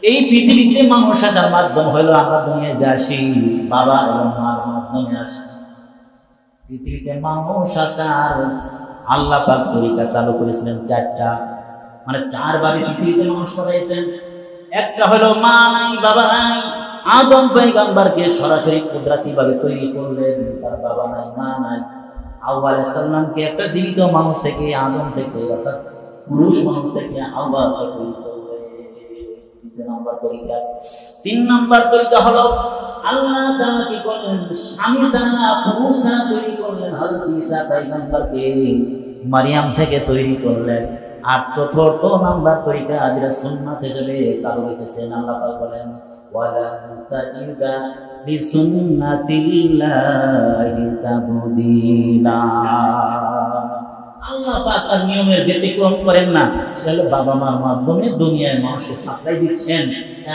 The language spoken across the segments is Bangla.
এই পৃথিবীতে মানুষ আসার মাধ্যম হলো আমরা দুনিয়ায় যে আসি বাবা এবং মার মাধ্যমে আসি। পৃথিবীতে মানুষ আসার আল্লাহ পাক তরিকা চালু করেছিলেন চারটা, মানে চারভাবে পৃথিবীতে মানুষ পাঠাইছেন। একটা হলো মা নাই বাবা নাই, আদম পয়গম্বরকে সরাসরি কুদরতি ভাবে তৈরি করলেন, তার বাবা নাই মা নাই। হাওয়া আলাইহিস সালামকে একটা জীবিত মানুষ থেকে, আদম থেকে অর্থাৎ পুরুষ মানুষ থেকে হাওয়া তৈরি করলেন। তিন নম্বর তরিকা হলো আল্লাহ তাআলা কি করলেন, স্বামী ছাড়া পুরুষ ছাড়া তৈরি করলেন, হযরত ঈসা পয়গম্বরকে মারিয়াম থেকে তৈরি করলেন। আর চতুর্থ নাম্বার তরিকা যেটা সুন্নাতে চলে তারও লিখেছেন আল্লাহ পাক বলেন ওয়ালা তাজিদা লিসুন্নাতিল্লাহি তাবদীলা। আল্লাহ পাক তার নিয়মের ব্যতিক্রম করেন না। সেটা বাবা মার মাধ্যমে দুনিয়ায় মানুষকে সাপ্লাই দিচ্ছেন,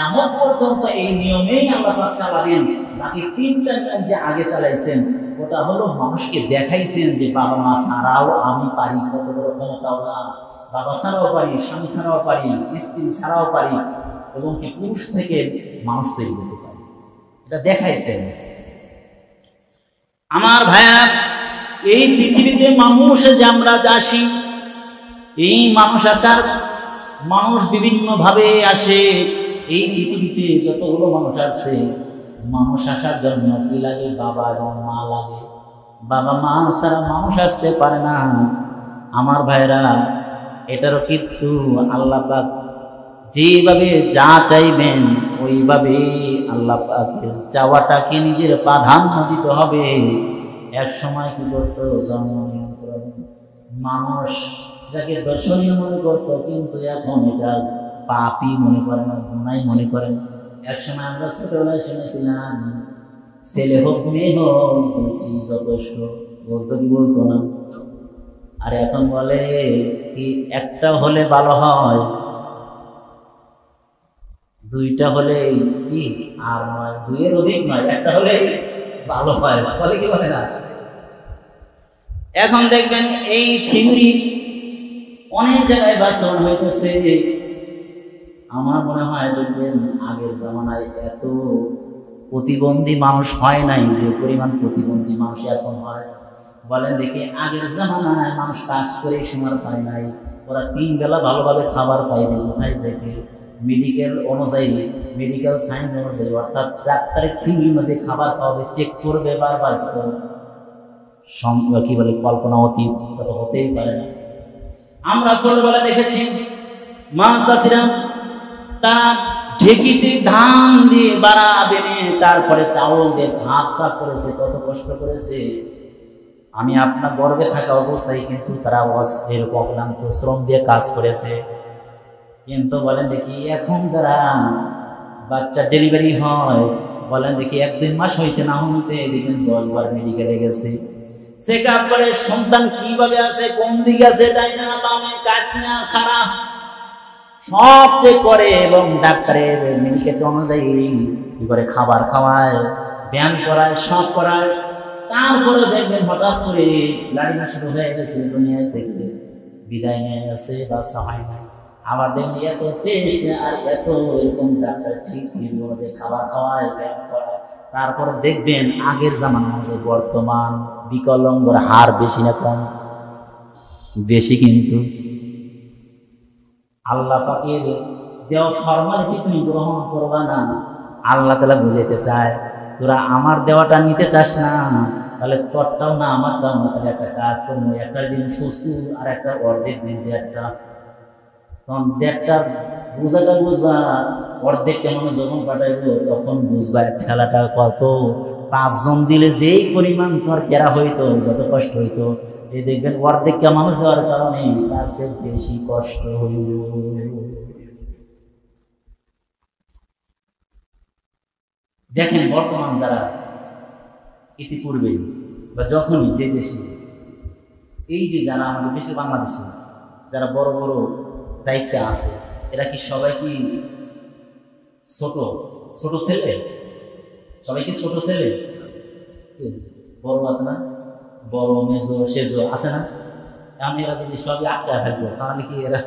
এমন পর্যন্ত এই নিয়মেই আল্লাহ পাক চালাবেন। বাকি তিনটা নিয়ম যে আগে চালাইছেন ওটা হলো মানুষকে দেখাইছেন যে বাবা মা ছাড়াও আমি পারি, কত বড় ক্ষমতা ওরা, বাবা ছাড়াও পারি, স্বামী ছাড়াও পারি, স্ত্রী ছাড়াও পারি, এবং কি পুরুষ থেকে মানুষ তৈরি করতে পারি, এটা দেখাইছেন। আমার ভাইরা, এই পৃথিবীতে মানুষ যে আমরা আসি, এই মানুষ আসার মানুষ বিভিন্ন ভাবে আসে। এই পৃথিবীতে যতগুলো মানুষ আসছে, মানুষ আসার জন্য কি লাগে, বাবা এবং মা লাগে। বাবা মা ছাড়া মানুষ আসতে পারে না। আমার ভাইরা, এটারও কিন্তু আল্লাহ পাক যেভাবে যা চাইবেন ওইভাবে আল্লাহ পাকের চাওয়াটাকে নিজের প্রাধান্য দিতে হবে। এক সময় কি করতো, জন্ম নিয়ন্ত্রণ মানুষ এটাকে দর্শনীয় মনে করতো, কিন্তু এখন এটা পাপই মনে করে না, গুনাই মনে করেন। এক সময় আমরা ছোটবেলায় শুনেছিলাম ছেলে হোক মেয়ে হোক দুটি যথেষ্ট, বলতো কি বলতো না? আর এখন বলে কি একটা হলে ভালো হয়, দুইটা হলে কি আর নয়, দুইয়ের অধিক নয়, একটা হলে ভালো হয়, বলে কি বলে না? এখন দেখবেন এই থিওরি অনেক জায়গায় বাস্তবায়ন হইতেছে। আমার মনে হয় দেখবেন আগের জামানায় এত প্রতিবন্ধী মানুষ হয় নাই যে পরিমাণ প্রতিবন্ধী মানুষ এখন হয়। বলেন দেখি, আগের জামানায় মানুষ কাজ করে সময় পায় নাই, ওরা 3 বেলা ভালোভাবে খাবার পাইনি কোথায় থেকে? মেডিকেল অনুযায়ী, মেডিকেল সায়েন্স অনুযায়ী, অর্থাৎ ডাক্তারের থিওরি অনুযায়ী খাবার খাওয়াবে, চেক করবে বারবার, কি বলে কল্পনা অতীত হতেই পারে না। আমরা ছোটবেলা দেখেছি মা চাষিরা তারা ঢেকিতে ধান দিয়ে বাড়া বেনে তারপরে চাউল দিয়ে ভাত করেছে, কত কষ্ট করেছে। আমি আপনার গর্বে থাকা অবস্থায় কিন্তু তারা এরকম অক্লান্ত শ্রম দিয়ে কাজ করেছে। কিন্তু বলেন দেখি এখন যারা বাচ্চা ডেলিভারি হয়, বলেন দেখি 1-2 মাস হইতে না হইতে দেখেন 10 বার মেডিকেলে গেছে, চেক আপ করে সন্তান কিভাবে আছে, কোন দিকে আছে, ডাইনা বামে, কাটনা খারাপ সব চেক করে, এবং ডাক্তারের মেডিকেল অনুযায়ী কি করে খাবার খাওয়ায়, ব্যায়াম করায়, সব করায়। তারপরে দেখবেন হঠাৎ করে লাড়িনা শুরু হয়ে গেছে, দুনিয়া থেকে বিদায় নিয়ে গেছে, বাচ্চা হয় না। আবার দেখবি এত টেস্ট আর এত এরকম ডাক্তার ঠিক যে খাবার খাওয়ায়, ব্যায়াম করায়। তারপরে দেখবেন আগের জামানা যে বর্তমান বিকলাঙ্গর হার বেশি না কম? বেশি। কিন্তু আল্লাহ পাকের দেওয়া ফরমালিটি তুমি গ্রহণ করবা না। আল্লাহ তাআলা বুঝাইতে চায় তোরা আমার দেওয়াটা নিতে চাস না, তাহলে তোরটাও না আমারটাও না, তাহলে একটা কাজ করবো, একটা দিন সুস্থ আর একটা অর্ধেক দিন একটা, তখন দেড়টা বোঝাটা বুঝবা, অর্ধেক কেমন যখন পাঠাইবো তখন বুঝবা খেলাটা কত। 5 জন দিলে যেই পরিমাণ তোমার কেরা হইতো, যত কষ্ট হইতো, এই দেখবেন অর্ধেক মানুষ দেওয়ার কারণে তার চেয়ে বেশি কষ্ট হইল। দেখেন বর্তমান যারা ইতিপূর্বে বা যখনই যে দেশে এই যে যারা আমাদের দেশের বাংলাদেশে যারা বড় বড় দায়িত্বে আছে, এরা কি সবাই কি ছোট ছোট ছেলে? সবাই কি ছোট ছেলে? বড় আছে না, বড় মেজো সেজো আছে না? কারণ এরা যদি সবই আটকা থাকতো তাহলে কি এরা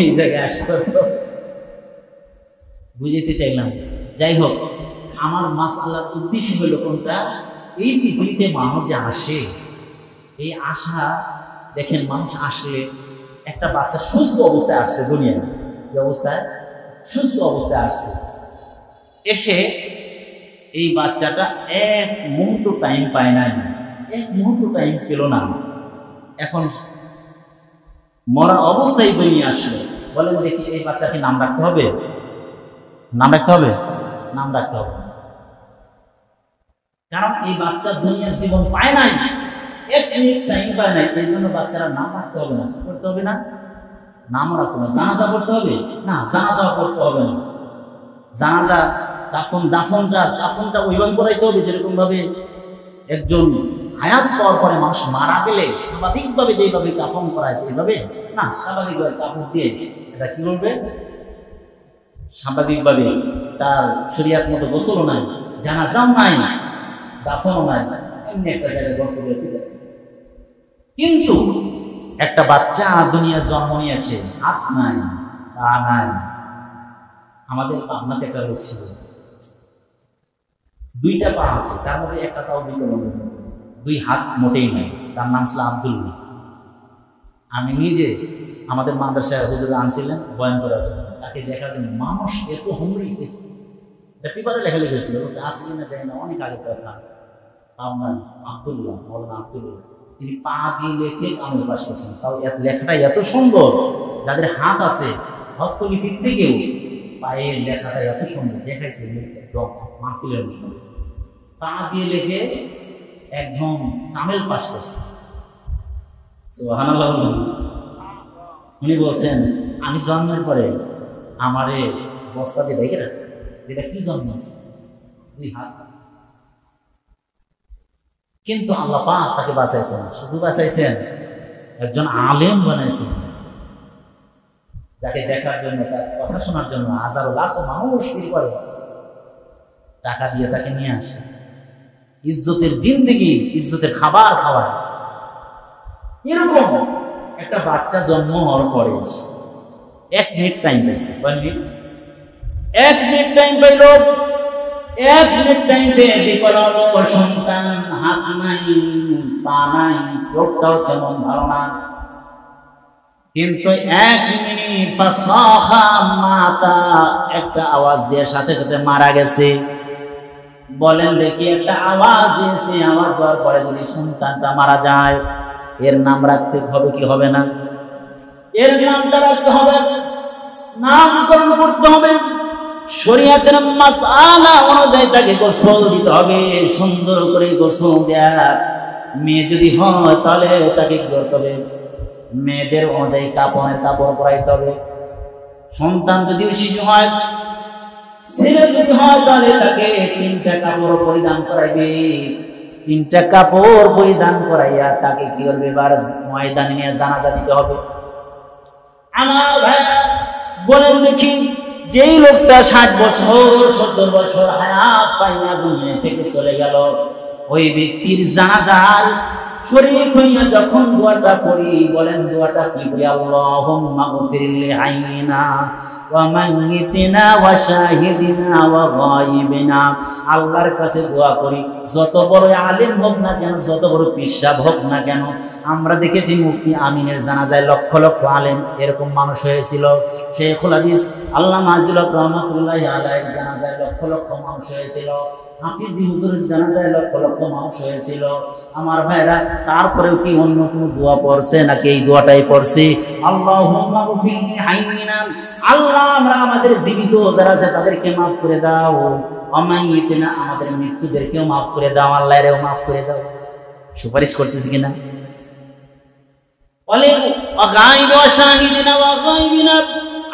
এই জায়গায় আসতে পারতো? বুঝাইতে চাইলাম। যাই হোক, আমার মাসআলার উদ্দেশ্য হলো কোনটা, এই পৃথিবীতে মানুষ যে আসে, এই আশা দেখেন, মানুষ আসলে একটা বাচ্চা সুস্থ অবস্থায় আসছে দুনিয়ায়, যে অবস্থায় সুস্থ অবস্থায় আসছে, এসে এই বাচ্চাটা এক মুহূর্ত টাইম পায় নাই, এক মুহূর্ত টাইম পেল না, এখন মরা অবস্থায় দুনিয়া আসলো। বলেন দেখি, এই বাচ্চাকে নাম রাখতে হবে? নাম রাখতে হবে? নাম রাখতে হবে, কারণ এই বাচ্চা দুনিয়ার জীবন পায় নাই, এক মিনিট টাইম পায় নাই, এই জন্য বাচ্চারা নাম রাখতে হবে না। কি করতে হবে না? নাম রাখতে হবে। জানাজা করতে হবে না? জানাজা করতে হবে না। জানাজা দাফনটা ওইভাবে করাইতে হবে যেরকম ভাবে একজন হায়াত পাওয়ার পরে মানুষ মারা গেলে স্বাভাবিকভাবে যেভাবে দাফন করায়, এইভাবে না, স্বাভাবিকভাবে কাপড় দিয়ে এটা কি করবে, স্বাভাবিকভাবে তার শরীয়ত মতো গোসলও নাই, জানাজাও নাই, দাফনও নাই, এমনি একটা জায়গায় গর্ত করে দিবে। কিন্তু একটা বাচ্চা দুনিয়া জন্ম নিয়েছে, হাত নাই, পা নাই। আমাদের পাবনাতে একটা লোক ছিল, দুইটা পা আছে, তার মধ্যে একটা পাও বিকলঙ্গ, দুই হাত মোটেই নাই, তার নাম ছিল আব্দুল্লাহ। আমি নিজে আমাদের মাদ্রাসায় হুজুর আনছিলেন বয়ান করার জন্য, তাকে দেখার জন্য। মানুষ এত হুমড়ি খেয়েছে, পেপারে লেখালেখি হয়েছিল, আসলে না দেয় না, অনেক আগে কথা। আপনার আব্দুল্লাহ, মৌলানা আব্দুল্লাহ, তিনি পা দিয়ে লেখে কামেল পাশ করছেন। তাও লেখাটা এত সুন্দর, যাদের হাত আছে হস্তলিপির থেকেও পায়ের লেখাটা এত সুন্দর দেখাইছে, মাহফিলের মধ্যে পা দিয়ে লেখে একদম কামেল পাশ করছে। সুবহানাল্লাহ। উনি বলছেন, আমি জন্মের পরে আমারে বস্তা দিয়ে রেখে রাখছে, যেটা কি জন্ম আছে, দুই হাত। কিন্তু আল্লাহ পাক তাকে বাঁচাইছেন, শুধু বাঁচাইছেন, একজন আলেম বানাইছেন, যাকে দেখার জন্য, তার কথা শোনার জন্য হাজারো লাখো মানুষ কি করে, টাকা দিয়ে তাকে নিয়ে আসে, ইজ্জতের জিন্দেগি, ইজ্জতের খাবার খাওয়ায়। এরকম একটা বাচ্চা জন্ম হওয়ার পরে 1 মিনিট টাইম পেয়েছে, 1 মিনিট টাইম পাইল, 1 মিনিট টাইম পেয়ে বিকলাঙ্গ সন্তান, হাত নাই, পা নাই, চোখটাও তেমন ভালো না, কিন্তু 1 মিনিট মাতা একটা আওয়াজ দিয়ে সাথে সাথে মারা গেছে। বলেন দেখি, একটা আওয়াজ দিয়েছে, আওয়াজ দেওয়ার পরে যদি সন্তানটা মারা যায়, এর নাম রাখতে হবে কি হবে না? এর নামটা রাখতে হবে, নামকরণ করতে হবে, শরীয়তের মাসআলা অনুযায়ী তাকে গোসল দিতে হবে, সুন্দর করে গোসল দেয়া। মেয়ে যদি হয় তাহলে তাকে কি করতে হবে? মেয়েদের অনুযায়ী কাপড় পরাইতে হবে। সন্তান যদি শিশু হয়, ছেলে যদি হয়, তাহলে তাকে 3টা কাপড় পরিধান করাইবে। 3টা কাপড় পরিধান করাইয়া তাকে কি করবে? এবার ময়দানে নিয়ে জানাজা দিতে হবে। আমার ভাই বলেন দেখি, যেই লোকটা 60 বছর 70 বছর হায়াত পাইয়া দুনিয়া থেকে চলে গেল, ওই ব্যক্তির জানাজার শরীক হইয়া যখন দোয়াটা পড়ি, বলেন দোয়াটা কি করি? আল্লাহুম্মা গফির লিহাইয়িনা ওয়া মাইয়িতিনা ওয়া শাহিদিনা ওয়া গায়িবিনা। আল্লাহর কাছে দোয়া করি, যত বড় আলেম হোক না কেন, যত বড় পিসাব হোক না কেন। আমরা দেখেছি মুফতি আমিনের জানাজায় লক্ষ লক্ষ আলেম এরকম মানুষ হয়েছিল। শেখুল হাদিস আল্লামা আজিল রহমাতুল্লাহি আলাইহি জানাজায় লক্ষ লক্ষ মানুষ হয়েছিল। হাফিজি হুজুরের জানাজায় লক্ষ লক্ষ মানুষ হয়েছিল। আমার ভাইরা, তারপরেও কি অন্য কোনো দোয়া পড়ছে নাকি এই দোয়াটাই পড়ছি? আল্লাহুম্মা গফির লিহাইয়িনা, আল্লাহ আমরা আমাদের জীবিত যারা আছে তাদেরকে মাফ করে দাও, অমাইয়িতিনা আমাদের মৃত্যুদেরকেও মাফ করে দাও, আল্লাহরেও মাফ করে দাও। সুপারিশ করতেছি কিনা? বলে গায়ব ওয়া শাহিদিনা ওয়া গায়বিনা,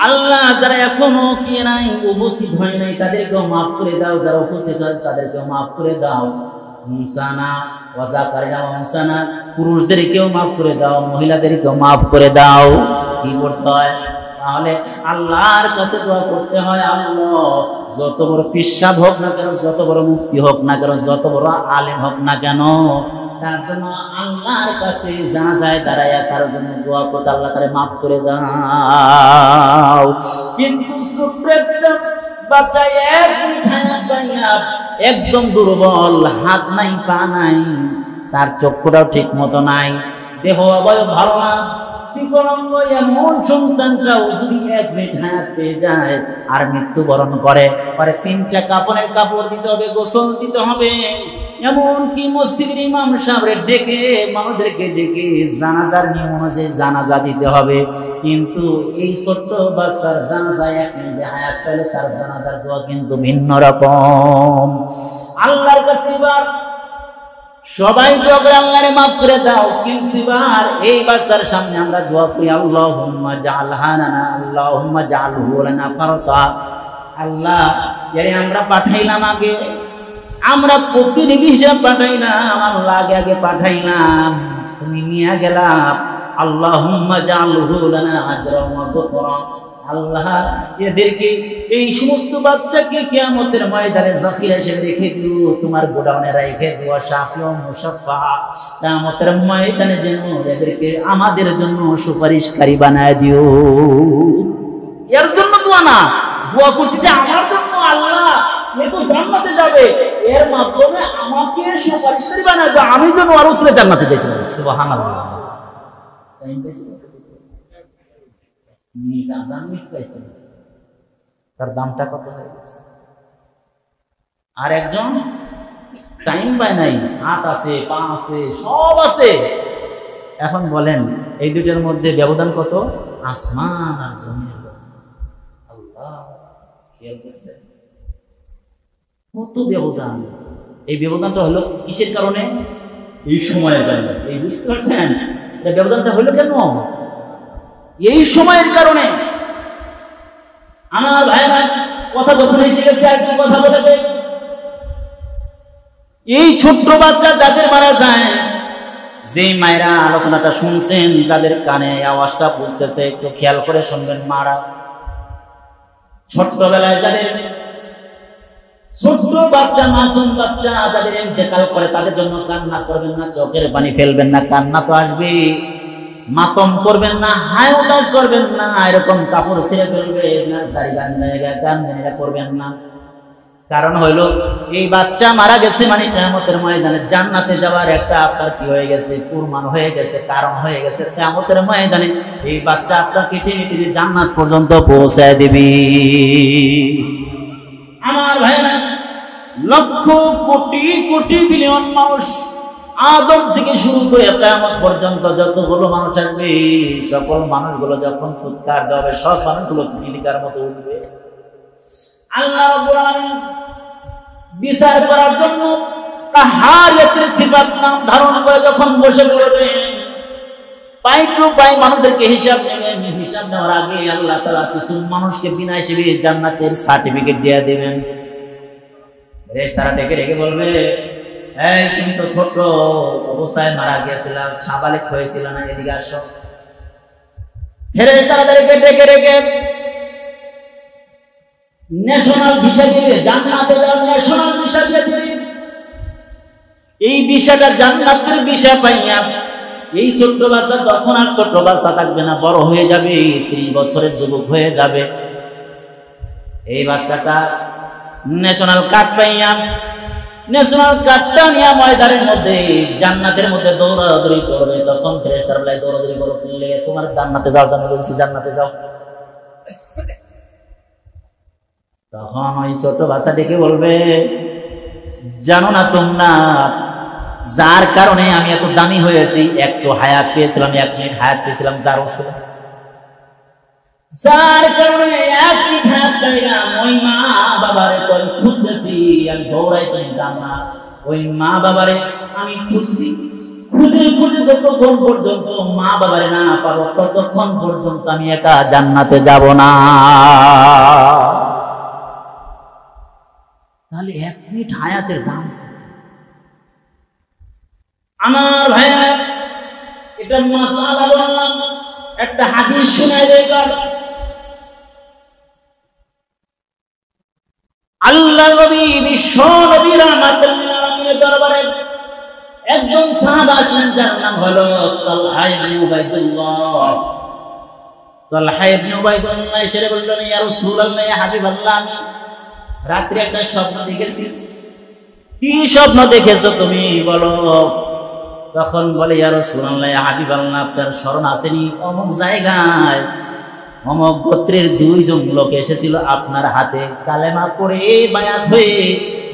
আল্লাহ যারা এখনো কি নাই, উপস্থিত হয় নাই, তাদেরকেও মাফ করে দাও, যারা উপস্থিত আছে তাদেরকেও মাফ করে দাও। মুসানা ওয়া যাকারিনা ওয়া মুসানা, পুরুষদেরকেও মাফ করে দাও, মহিলাদেরকেও মাফ করে দাও। কি করতে হয় তাহলে? আল্লাহর কাছে দোয়া করতে হয়, আল্লাহ যত বড় পিসাব হোক না কেন, যত বড় মুফতি হোক না কেন, যত বড় আলেম হোক না কেন, তার জন্য আল্লাহর কাছে জানাজায় দাঁড়াইয়া তার জন্য দোয়া করতে, আল্লাহ তারে মাফ করে দাও। কিন্তু বাচ্চা এক মিনিট হায়াত পাইয়া একদম দুর্বল, হাত নাই পা নাই, তার চক্ষুটাও ঠিক মতো নাই, দেহ অবয়ব ভালো না, বিকলাঙ্গ এমন সন্তানটাও যদি এক মিনিট হায়াত পেয়ে যায় আর মৃত্যুবরণ করে, পরে 3টা কাপড়ের কাপড় দিতে হবে, গোসল দিতে হবে, এমনকি মসজিদের ইমাম সাহেব ডেকে মানুষদেরকে ডেকে জানাজার নিয়ম অনুযায়ী জানাজা দিতে হবে। কিন্তু এই ছোট্ট বাচ্চার জানাজা এক মিনিট হায়াত পেলে তার জানাজার দোয়া কিন্তু ভিন্ন রকম। আল্লাহর কাছে সবাই দোয়া করে আল্লাহরে মাফ করে দাও, কিন্তু এবার এই বাচ্চার সামনে আমরা দোয়া করি আল্লাহুম্মা জাআলহা লানা, আল্লাহুম্মা জাআলহু লানা ফারতা। আল্লাহ এর আমরা পাঠাইলাম আগে, আমরা প্রতিনিধি হিসেবে পাঠাইলাম, আল্লাহ আগে পাঠাইলাম, তুমি নিয়ে গেলাম, আল্লাহুম্মা জাআলহু লানা আজরান ওয়া গুফরা। আল্লাহ এদেরকে এই সমস্ত বাচ্চাকে কিয়ামতের ময়দানে জাফিরা হিসেবে রেখে দিও, তোমার গোডাউনে রেখে দিও, শাফিউ মুশাফফা, কিয়ামতের ময়দানে যেন এদেরকে আমাদের জন্য সুপারিশকারী বানায় দিও। এর জন্য দোয়া না, দোয়া করতেছে আমার জন্য, আল্লাহ এ তো জান্নাতে যাবে, এর মাধ্যমে আমাকে সুপারিশকারী বানায় দাও, আমি যেন আর রাসূলের জান্নাতে যেতে পারি। সুবহানাল্লাহ। তার দামটা কত হয়ে গেছে। আর একজন টাইম পায় নাই, হাত আছে, পা আছে, সব আছে, এখন বলেন এই দুইটার মধ্যে ব্যবধান কত? আসমান আর জমিনের। আল্লাহ খেয়াল করছে কত ব্যবধান। এই ব্যবধানটা হলো কিসের কারণে? এই সময়ের কারণে। এই বুঝতে পারছেন ব্যবধানটা হলো কেন? এই সময়ের কারণে। আমার ভাইরা কথা যখন এসে গেছে একটু কথা বলে দেয়, এই ছোট্ট বাচ্চা যাদের মারা যায়, যে মায়েরা আলোচনাটা শুনছেন, যাদের কানে আওয়াজটা বুঝতেছে, একটু খেয়াল করে শুনবেন। মারা ছোট্টবেলায় যাদের ছোট্ট বাচ্চা, মাসুম বাচ্চা যাদের ইন্তেকাল করে, তাদের জন্য কান্না করবেন না, চোখের পানি ফেলবেন না, কান্না তো আসবে, মাতম করবেন না, হায় উদাস করবেন না, এরকম কাপড় ছেড়ে ফেলবেন না, গান করবেন না। কারণ হইল এই বাচ্চা মারা গেছে মানে কিয়ামতের ময়দানে জান্নাতে যাওয়ার একটা আপনার কি হয়ে গেছে, কুরবান হয়ে গেছে, কারণ হয়ে গেছে। কিয়ামতের ময়দানে এই বাচ্চা আপনাকে টেনে টেনে জান্নাত পর্যন্ত পৌঁছায় দিবি। আমার ভাইরা, লক্ষ কোটি কোটি বিলিয়ন মানুষ, আদম থেকে শুরু করে কিয়ামত পর্যন্ত যতগুলো মানুষ আসবে, সকল মানুষগুলো যখন ফুৎকার দেবে, সব মানুষগুলো পিলিকার মতো উঠবে। আল্লাহ রাব্বুল আলামিন বিচার করার জন্য কাহারিয়াতের সিফাত নাম ধারণ করে যখন বসে পড়বেন, পাই টু পাই মানুষদেরকে হিসাব নেবেন। হিসাব নেওয়ার আগে আল্লাহ তাআলা কিছু মানুষকে বিনা হিসেবে জান্নাতের সার্টিফিকেট দিয়ে দেবেন। ফেরেশতারা ডেকে ডেকে বলবে, এই তুমি তো ছোট অবস্থায় মারা গিয়েছিল, সাবালিক হয়েছিল না, এদিকে আসো। ফেরেশতাদেরকে ডেকে ডেকে ন্যাশনাল ভিসা দিবে, জান্নাতে যাওয়ার ন্যাশনাল ভিসা দিবে। এই ভিসাটা জান্নাতের ভিসা পাইয়া এই ছোট্ট বাচ্চা তখন আর ছোট বাচ্চা থাকবে না, বড় হয়ে যাবে, 30 বছরের যুবক হয়ে যাবে। এই বাচ্চাটা ন্যাশনাল কার্ড পাইয়া, ন্যাশনাল কার্ডটা নিয়ে ময়দানের মধ্যে জান্নাতের মধ্যে দৌড়াদৌড়ি করবে। তখন ফেরেশতারা বলে, দৌড়াদৌড়ি করো, তোমার জান্নাতে যাওয়ার জন্য বলছি, জান্নাতে যাও। তখন ওই ছোট বাচ্চা ডেকে বলবে, জানো না তোমরা যার কারণে আমি এত দামি হয়েছি, একটু হায়াত পেয়েছিলাম, 1 মিনিট হায়াত পেয়েছিলাম, যার ওসিলা, যার কারণে 1 মিনিট হায়াত পাইলাম, ওই মা বাবারে তো আমি খুঁজতেছি, আমি দৌড়াই তুমি জান্নাত। ওই মা বাবারে আমি খুঁজছি, খুঁজে খুঁজে যতক্ষণ পর্যন্ত মা বাবারে না পাবো, ততক্ষণ পর্যন্ত আমি একা জান্নাতে যাব না। তাহলে 1 মিনিট হায়াতের দাম। আমার ভাইয়া, এটা মাসআলা বললাম, একটা হাদিস শোনায় দেবার। আল্লাহ নবী বিশ্ব নবী রাহমাতুল লিল আলামিনের দরবারে একজন সাহাবা আসলেন, যার নাম হলো তালহা ইবনে উবাইদুল্লাহ। তালহা ইবনে উবাইদুল্লাহ এসে বললেন, ইয়া রাসূলুল্লাহ, ইয়া হাবিবাল্লাহ, আমি রাত্রে একটা স্বপ্ন দেখেছি। কি স্বপ্ন দেখেছো তুমি বলো? তখন বলে, ইয়া রাসূলুল্লাহ, ইয়া হাবিবাল্লাহ, আপনার স্মরণ আসেনি অমুক জায়গায় অমুক গোত্রের 2 জন লোক এসেছিল আপনার হাতে কালেমা পড়ে বায়াত হয়ে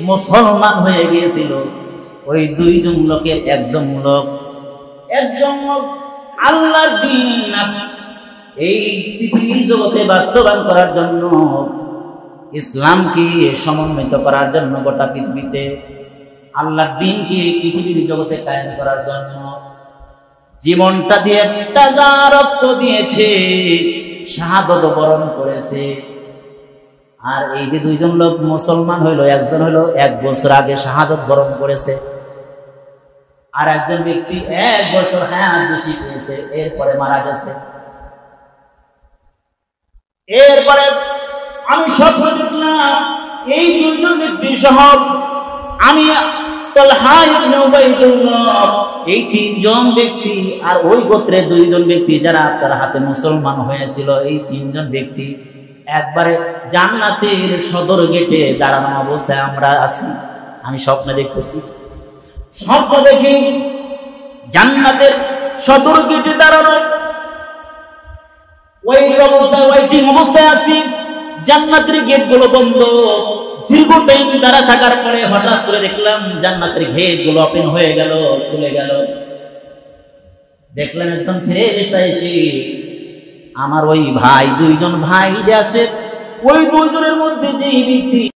মুসলমান হয়ে গিয়েছিল। ওই 2 জন লোকের একজন লোক আল্লাহর দ্বীন এই পৃথিবীর জগতে বাস্তবায়ন করার জন্য, ইসলামকে সমন্বিত করার জন্য, গোটা পৃথিবীতে আল্লাহর দ্বীনকে পৃথিবীর জগতে কায়েম করার জন্য জীবনটা দিয়ে তাজা রক্ত দিয়েছে, শাহাদত বরণ করেছে। আর এই যে 2 জন লোক মুসলমান হইলো, একজন হইলো 1 বছর আগে শাহাদত বরণ করেছে, আর একজন ব্যক্তি 1 বছর হায়াত বেশি পেয়েছে, এরপরে মারা গেছে। এরপরে আমি স্বপ্ন দেখলাম এই 2 জন ব্যক্তি সহ আমি তালহা ইবনে উবাইদুল্লাহ, এই 3 জন ব্যক্তি আর ওই গোত্রের 2 জন ব্যক্তি যারা আপনার হাতে মুসলমান হয়েছিল, এই 3 জন ব্যক্তি একবারে জান্নাতের সদর গেটে দাঁড়ানো অবস্থায় আমরা আছি। আমি স্বপ্ন দেখতেছি, স্বপ্ন দেখি জান্নাতের সদর গেটে দাঁড়ানো, ওয়েটিং অবস্থায় আছি। জান্নাতের গেট গুলো বন্ধ। দীর্ঘ টাইম দাঁড়া থাকার পরে হঠাৎ করে দেখলাম জান্নাতের গেট গুলো ওপেন হয়ে গেল, খুলে গেল। দেখলাম একজন ফেরেশতা এসে আমার ওই ভাই, 2 জন ভাই যে আছে, ওই 2 জনের মধ্যে যে ব্যক্তি